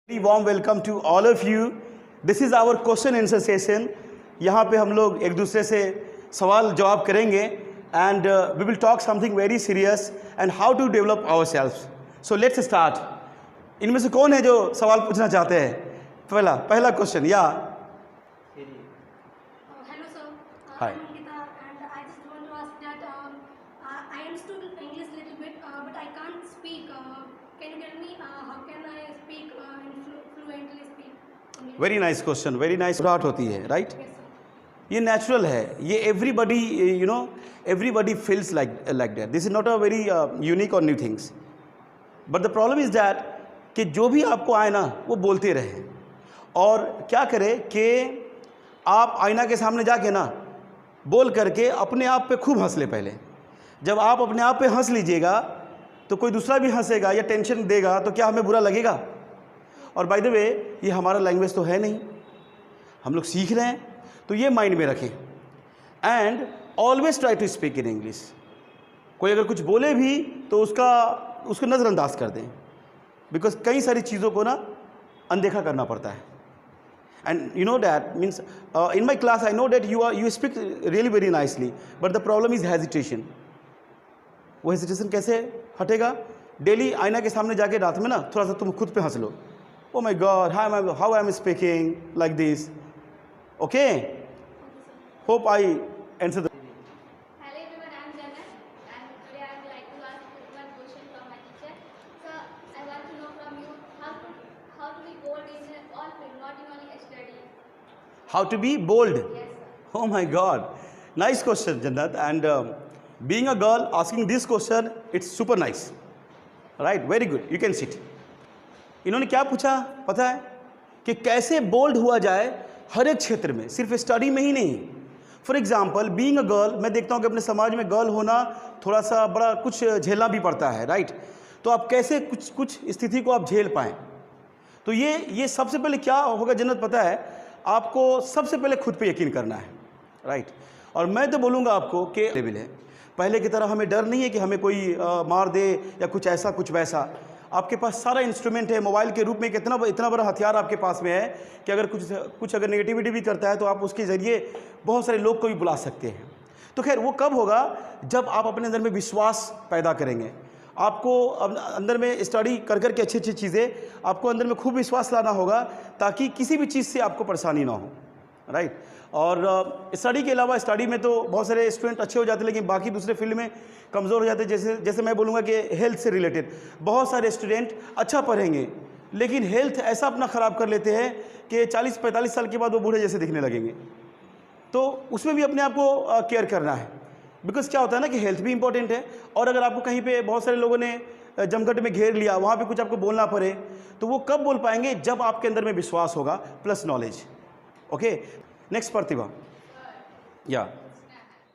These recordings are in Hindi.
Very warm welcome to all of you. This is our question answer session. यहाँ पे हम लोग एक दूसरे से सवाल जवाब करेंगे and we will talk something very serious and how to develop ourselves. So let's start. इनमें से कौन है जो सवाल पूछना चाहते हैं? पहला क्वेश्चन या Hello sir. Hi. I'm Ankita and I just want to ask that I understood English little bit but I can't speak. Can you tell me how can I speak and fluently speak English? Very nice question, very nice बात होती है, राइट? Yes sir. ये नेचुरल है, ये everybody feels like that. This is not a very unique और new things, but the problem is that कि जो भी आपको आए ना वो बोलते रहे. और क्या करें कि आप आईना के सामने जाके ना बोल करके अपने आप पे खूब हंस ले. पहले जब आप अपने आप पे हंस लीजिएगा तो कोई दूसरा भी हंसेगा या टेंशन देगा तो क्या हमें बुरा लगेगा? और बाय द वे ये हमारा लैंग्वेज तो है नहीं, हम लोग सीख रहे हैं, तो ये माइंड में रखें and always try to speak in English. कोई अगर कुछ बोले भी तो उसको नज़रअंदाज कर दें, बिकॉज कई सारी चीज़ों को ना अनदेखा करना पड़ता है. And you know that means in my class I know that you speak really very nicely, but the problem is hesitation. वो हेजिटेशन कैसे हटेगा? डेली आईना के सामने जाके रात में ना थोड़ा सा तुम खुद पे हंस लो. Oh my god, how I am speaking like this. Okay, hope I answer the. Hello everyone, I am Janet and today I would like to ask one question from my teacher. So I want to know from you how to be bold in all field, not in only study. How to be bold? Yes sir. Oh my God, nice question, Jannat. And being a girl asking this question, it's super nice. Right? Very good. You can sit. इन्होंने क्या पूछा पता है कि कैसे बोल्ड हुआ जाए हर एक क्षेत्र में, सिर्फ स्टडी में ही नहीं. For example being a girl, मैं देखता हूँ कि अपने समाज में गर्ल होना थोड़ा सा बड़ा कुछ झेलना भी पड़ता है, राइट? तो आप कैसे कुछ स्थिति को आप झेल पाएँ, तो ये सबसे पहले क्या होगा जन्नत पता है? आपको सबसे पहले खुद पे यकीन करना है, राइट? और मैं तो बोलूँगा आपको कि लेवल है, पहले की तरह हमें डर नहीं है कि हमें कोई मार दे या कुछ ऐसा कुछ वैसा. आपके पास सारा इंस्ट्रूमेंट है, मोबाइल के रूप में इतना बड़ा हथियार आपके पास में है कि अगर कुछ अगर नेगेटिविटी भी करता है तो आप उसके ज़रिए बहुत सारे लोग को भी बुला सकते हैं. तो खैर वो कब होगा? जब आप अपने अंदर में विश्वास पैदा करेंगे. आपको अंदर में स्टडी कर के अच्छी चीज़ें, आपको अंदर में खूब विश्वास लाना होगा ताकि किसी भी चीज़ से आपको परेशानी ना हो, राइट? और स्टडी के अलावा, स्टडी में तो बहुत सारे स्टूडेंट अच्छे हो जाते हैं लेकिन बाकी दूसरे फील्ड में कमज़ोर हो जाते हैं. जैसे मैं बोलूँगा कि हेल्थ से रिलेटेड बहुत सारे स्टूडेंट अच्छा पढ़ेंगे लेकिन हेल्थ ऐसा अपना ख़राब कर लेते हैं कि 40-45 साल के बाद वो बूढ़े जैसे दिखने लगेंगे. तो उसमें भी अपने आप को केयर करना है, बिकॉज क्या होता है ना कि हेल्थ भी इंपॉर्टेंट है. और अगर आपको कहीं पे बहुत सारे लोगों ने जमघट में घेर लिया, वहाँ पे कुछ आपको बोलना पड़े, तो वो कब बोल पाएंगे? जब आपके अंदर में विश्वास होगा प्लस नॉलेज. ओके, नेक्स्ट प्रतिभा. या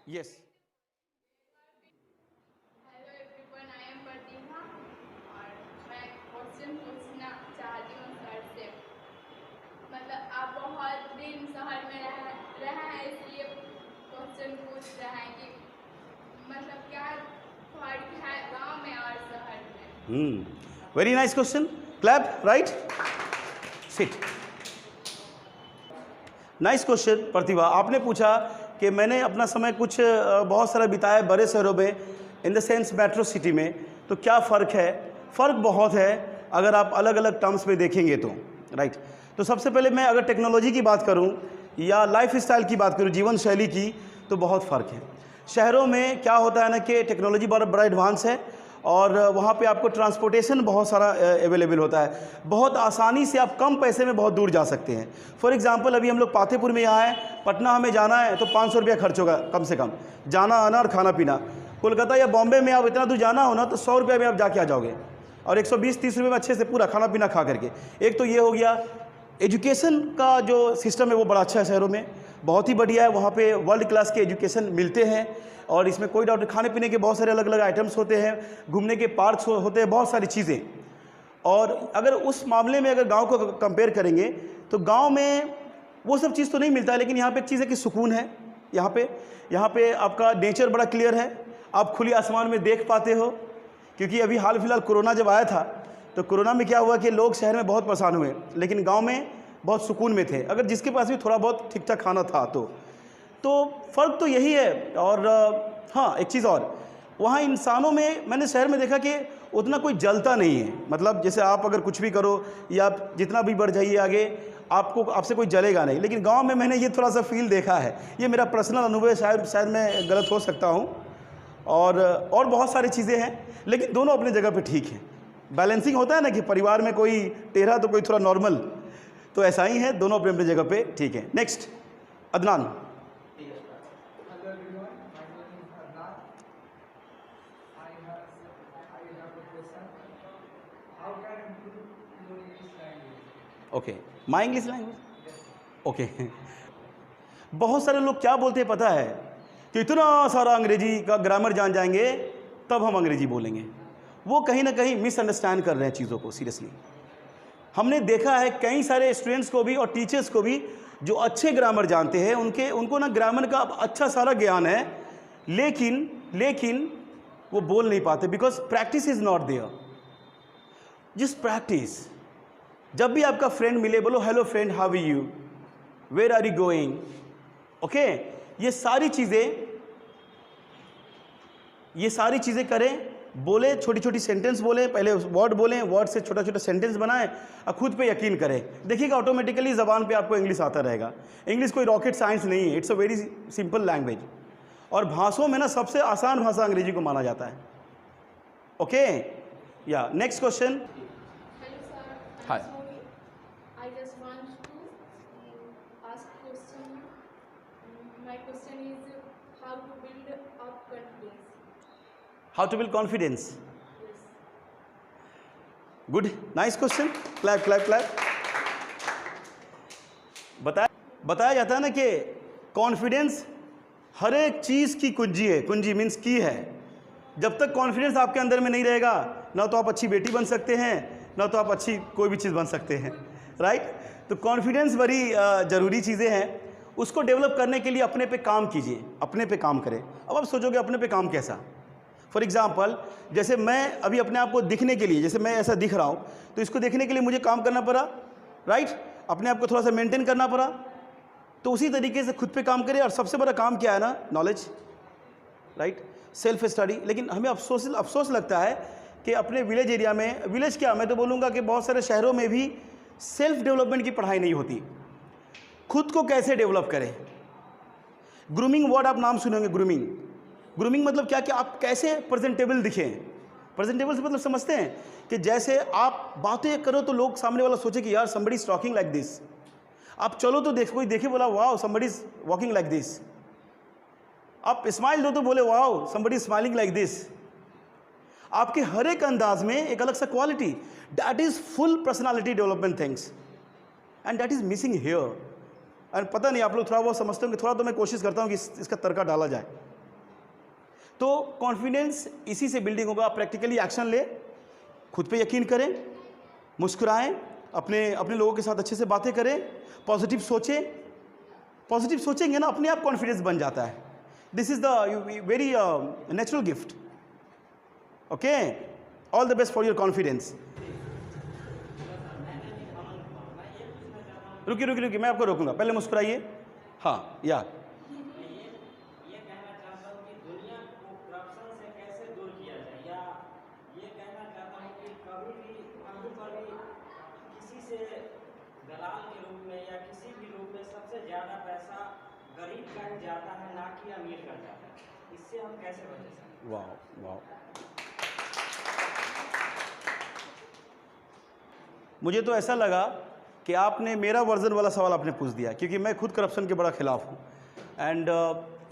yes. Hello everyone, I am Pratima और मैं क्वेश्चन पूछना चाहती हूँ सर से. मतलब आप बहुत दिन शहर में रहे हैं इसलिए क्वेश्चन पूछ रहे हैं कि मतलब क्या फर्क है गांव में और शहर में. Very nice question. Clap, right? Sit. Nice question Pratibha. आपने पूछा कि मैंने अपना समय कुछ बहुत सारा बिताया बड़े शहरों में, in the sense metro city में, तो क्या फ़र्क है? फ़र्क बहुत है अगर आप अलग अलग टर्म्स में देखेंगे तो, राइट? तो सबसे पहले मैं अगर टेक्नोलॉजी की बात करूं या लाइफ स्टाइल की बात करूं, जीवन शैली की, तो बहुत फ़र्क है. शहरों में क्या होता है ना कि टेक्नोलॉजी बड़ा एडवांस है और वहाँ पे आपको ट्रांसपोर्टेशन बहुत सारा अवेलेबल होता है. बहुत आसानी से आप कम पैसे में बहुत दूर जा सकते हैं. फॉर एग्जांपल अभी हम लोग पातेपुर में यहाँ हैं, पटना हमें जाना है तो 500 रुपया खर्च होगा कम से कम, जाना आना और खाना पीना. कोलकाता या बॉम्बे में आप इतना दूर जाना हो ना तो 100 रुपये में आप जाके आ जाओगे और 120-30 रुपये में अच्छे से पूरा खाना पीना खा करके. एक तो ये हो गया. एजुकेशन का जो सिस्टम है वो बड़ा अच्छा है, शहरों में बहुत ही बढ़िया है. वहाँ पे वर्ल्ड क्लास के एजुकेशन मिलते हैं और इसमें कोई डाउट. खाने पीने के बहुत सारे अलग अलग आइटम्स होते हैं, घूमने के पार्क्स होते हैं, बहुत सारी चीज़ें. और अगर उस मामले में अगर गांव को कंपेयर करेंगे तो गांव में वो सब चीज़ तो नहीं मिलता है, लेकिन यहाँ पे एक चीज़ है कि सुकून है. यहाँ पे आपका नेचर बड़ा क्लियर है, आप खुली आसमान में देख पाते हो. क्योंकि अभी हाल फिलहाल कोरोना जब आया था तो कोरोना में क्या हुआ कि लोग शहर में बहुत परेशान हुए, लेकिन गांव में बहुत सुकून में थे, अगर जिसके पास भी थोड़ा बहुत ठीक ठाक खाना था तो फ़र्क तो यही है। और हाँ, एक चीज़ और, वहाँ इंसानों में मैंने शहर में देखा कि उतना कोई जलता नहीं है। मतलब जैसे आप अगर कुछ भी करो या आप जितना भी बढ़ जाइए आगे, आपसे कोई जलेगा नहीं। लेकिन गांव में मैंने ये थोड़ा सा फील देखा है, ये मेरा पर्सनल अनुभव है, शायद मैं गलत हो सकता हूँ। और बहुत सारी चीज़ें हैं, लेकिन दोनों अपनी जगह पे ठीक हैं। बैलेंसिंग होता है ना कि परिवार में कोई टेढ़ा तो कोई थोड़ा नॉर्मल, तो ऐसा ही है, दोनों अपनी अपनी जगह पे ठीक है। Next Adnan. Hello everyone, my name is Adnan. I have a question. How can I improve your English language? Okay, my English language, okay. बहुत सारे लोग क्या बोलते हैं पता है कि इतना सारा अंग्रेजी का ग्रामर जान जाएंगे तब हम अंग्रेजी बोलेंगे। वो कहीं ना कहीं मिसअंडरस्टैंड कर रहे हैं चीज़ों को। सीरियसली हमने देखा है कई सारे स्टूडेंट्स को भी और टीचर्स को भी जो अच्छे ग्रामर जानते हैं, उनको ना ग्रामर का अच्छा सारा ज्ञान है, लेकिन वो बोल नहीं पाते, because practice is not there. जिस प्रैक्टिस, जब भी आपका फ्रेंड मिले बोलो hello friend, how are you, where are you going, okay. ये सारी चीज़ें करें, बोले, छोटी छोटी सेंटेंस बोलें, पहले वर्ड बोलें, वर्ड से छोटा छोटा सेंटेंस बनाएं और खुद पे यकीन करें। देखिएगा ऑटोमेटिकली ज़बान पे आपको इंग्लिश आता रहेगा। इंग्लिश कोई रॉकेट साइंस नहीं है, it's a very simple language. और भाषाओं में ना सबसे आसान भाषा अंग्रेजी को माना जाता है, ओके। या next question. Hello sir, Hi. I'm sorry. I just want to ask question. My question is how to build up confidence. How to build confidence, Yes. Good, nice question, clap clap clap. बताया जाता है ना कि कॉन्फिडेंस हर एक चीज़ की कुंजी है। कुंजी मीन्स की है। जब तक कॉन्फिडेंस आपके अंदर में नहीं रहेगा, ना तो आप अच्छी बेटी बन सकते हैं, ना तो आप अच्छी कोई भी चीज़ बन सकते हैं, राइट। तो कॉन्फिडेंस बड़ी ज़रूरी चीज़ें हैं। उसको डेवलप करने के लिए अपने पे काम कीजिए, अपने पे काम करें। अब आप सोचोगे अपने पे काम कैसा? फॉर एग्जाम्पल, जैसे मैं अभी अपने आप को दिखने के लिए, जैसे मैं ऐसा दिख रहा हूँ, तो इसको देखने के लिए मुझे काम करना पड़ा, राइट। अपने आप को थोड़ा सा मेंटेन करना पड़ा। तो उसी तरीके से खुद पे काम करें। और सबसे बड़ा काम क्या है ना, नॉलेज, राइट, सेल्फ स्टडी। लेकिन हमें अफसोस लगता है कि अपने विलेज एरिया में, विलेज क्या, मैं तो बोलूँगा कि बहुत सारे शहरों में भी सेल्फ डेवलपमेंट की पढ़ाई नहीं होती। खुद को कैसे डेवलप करें। ग्रूमिंग वर्ड आप नाम सुनेंगे, ग्रूमिंग मतलब क्या कि आप कैसे प्रेजेंटेबल दिखें। प्रेजेंटेबल से मतलब समझते हैं कि जैसे आप बातें करो तो लोग सामने वाला सोचे कि यार somebody is talking like this। आप चलो तो कोई देखे बोला wow somebody is walking like this। आप स्माइल दो तो बोले wow somebody is smiling like this। आपके हर एक अंदाज में एक अलग सा quality, that is full personality development things, and that is missing here. And पता नहीं आप लोग थोड़ा बहुत समझते होंगे, थोड़ा तो मैं कोशिश करता हूँ कि इसका तड़का डाला जाए। तो कॉन्फिडेंस इसी से बिल्डिंग होगा। आप प्रैक्टिकली एक्शन ले, खुद पे यकीन करें, मुस्कुराएं, अपने लोगों के साथ अच्छे से बातें करें, पॉजिटिव सोचें। पॉजिटिव सोचेंगे ना, अपने आप कॉन्फिडेंस बन जाता है। This is the very natural gift, okay. All the best for your confidence. रुकिए, मैं आपको रोकूंगा, पहले मुस्कुराइए। हाँ, या दलाल के रूप में या किसी भी रूप में सबसे ज़्यादा पैसा गरीब का ही जाता है, ना कि अमीर का जाता है। इससे हम कैसे बच सकते हैं? वाह। मुझे तो ऐसा लगा कि आपने मेरा वर्जन वाला सवाल आपने पूछ दिया, क्योंकि मैं खुद करप्शन के बड़ा खिलाफ हूँ। एंड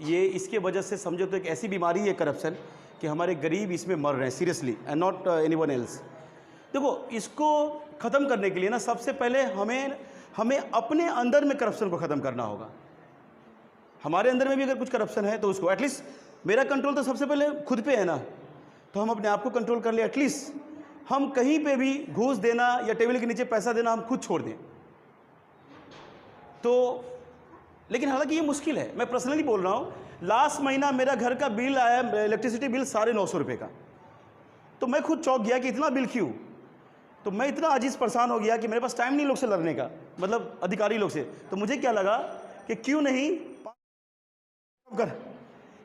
ये इसके वजह से समझो तो एक ऐसी बीमारी है करप्शन कि हमारे गरीब इसमें मर रहे हैं, seriously, and not anyone else. देखो, इसको ख़त्म करने के लिए ना सबसे पहले हमें अपने अंदर में करप्शन को ख़त्म करना होगा। हमारे अंदर में भी अगर कुछ करप्शन है तो उसको एटलीस्ट, मेरा कंट्रोल तो सबसे पहले खुद पे है ना, तो हम अपने आप को कंट्रोल कर ले। एटलीस्ट हम कहीं पे भी घूस देना या टेबल के नीचे पैसा देना हम खुद छोड़ दें तो। लेकिन हालांकि ये मुश्किल है, मैं पर्सनली बोल रहा हूँ। लास्ट महीना मेरा घर का बिल आया, इलेक्ट्रिसिटी बिल 950 रुपये का, तो मैं खुद चौंक गया कि इतना बिल क्यों। तो मैं इतना अजीज परेशान हो गया कि मेरे पास टाइम नहीं लोग से लड़ने का, मतलब अधिकारी लोग से। तो मुझे क्या लगा कि क्यों नहीं कर,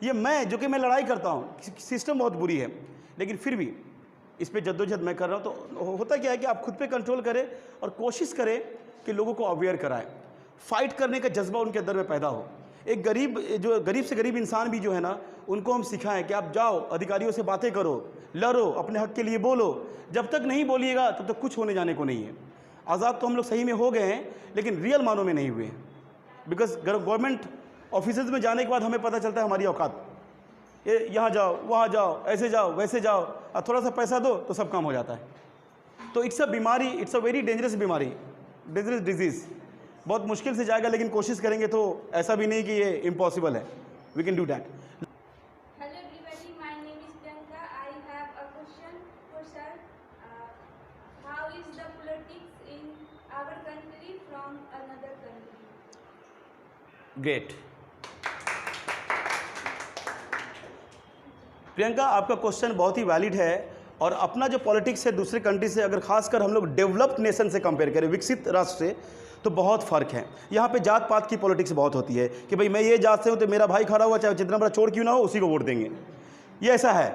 ये मैं जो कि मैं लड़ाई करता हूँ, सिस्टम बहुत बुरी है, लेकिन फिर भी इस पर जद्दोजहद मैं कर रहा हूँ। तो होता क्या है कि आप खुद पे कंट्रोल करें और कोशिश करें कि लोगों को अवेयर कराएं, फाइट करने का जज्बा उनके अंदर में पैदा हो। एक गरीब से गरीब इंसान भी जो है ना, उनको हम सिखाएं कि आप जाओ अधिकारियों से बातें करो, लड़ो, अपने हक के लिए बोलो। जब तक नहीं बोलिएगा तब तक कुछ होने जाने को नहीं है। आज़ाद तो हम लोग सही में हो गए हैं, लेकिन रियल मानों में नहीं हुए हैं। बिकॉज गवर्नमेंट ऑफिसेज में जाने के बाद हमें पता चलता है हमारी औकात, ये यहाँ जाओ, वहाँ जाओ, ऐसे जाओ, वैसे जाओ, और थोड़ा सा पैसा दो तो सब काम हो जाता है। तो इट्स अ बीमारी, इट्स अ वेरी डेंजरस बीमारी, डेंजरस डिजीज़। बहुत मुश्किल से जाएगा, लेकिन कोशिश करेंगे तो ऐसा भी नहीं कि ये इम्पॉसिबल है। We can do that. Hello everybody, my name is Priyanka. I have a question for sir. How is the politics in our country from another country? Great Priyanka, आपका क्वेश्चन बहुत ही वैलिड है। और अपना जो पॉलिटिक्स है दूसरे कंट्री से, अगर खासकर हम लोग डेवलप्ड नेशन से कंपेयर करें, विकसित राष्ट्र से, तो बहुत फ़र्क है। यहाँ पे जात पात की पॉलिटिक्स बहुत होती है कि भाई मैं ये जात से हूँ तो मेरा भाई खड़ा हुआ चाहे जितना बड़ा चोर क्यों ना हो उसी को वोट देंगे, ये ऐसा है।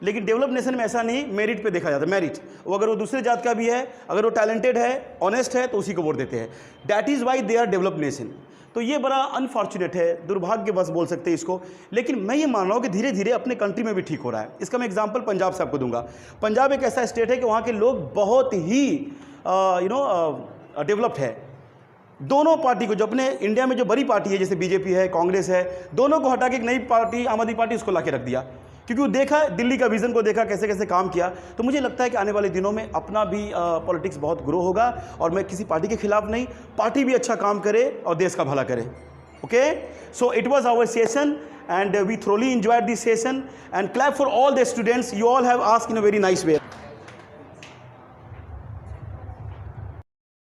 लेकिन डेवलप नेशन में ऐसा नहीं, मेरिट पे देखा जाता है। मेरिट, वो अगर वो दूसरे जात का भी है, अगर वो टैलेंटेड है, ऑनेस्ट है, तो उसी को वोट देते हैं। That is why they are develop nation. तो ये बड़ा अनफॉर्चुनेट है, दुर्भाग्य बस बोल सकते हैं इसको। लेकिन मैं ये मान रहा हूँ कि धीरे धीरे अपने कंट्री में भी ठीक हो रहा है। इसका मैं एग्जांपल पंजाब से आपको दूंगा। पंजाब एक ऐसा स्टेट है कि वहाँ के लोग बहुत ही डेवलप्ड है। दोनों पार्टी को, जो अपने इंडिया में जो बड़ी पार्टी है जैसे बीजेपी है, कांग्रेस है, दोनों को हटा के एक नई पार्टी आम आदमी पार्टी उसको ला के रख दिया, क्योंकि वो देखा दिल्ली का विज़न को, देखा कैसे कैसे काम किया। तो मुझे लगता है कि आने वाले दिनों में अपना भी पॉलिटिक्स बहुत ग्रो होगा। और मैं किसी पार्टी के खिलाफ नहीं, पार्टी भी अच्छा काम करे और देश का भला करे। Okay, so it was our session and we thoroughly enjoyed this session, and clap for all the students. You all have asked in a very nice way.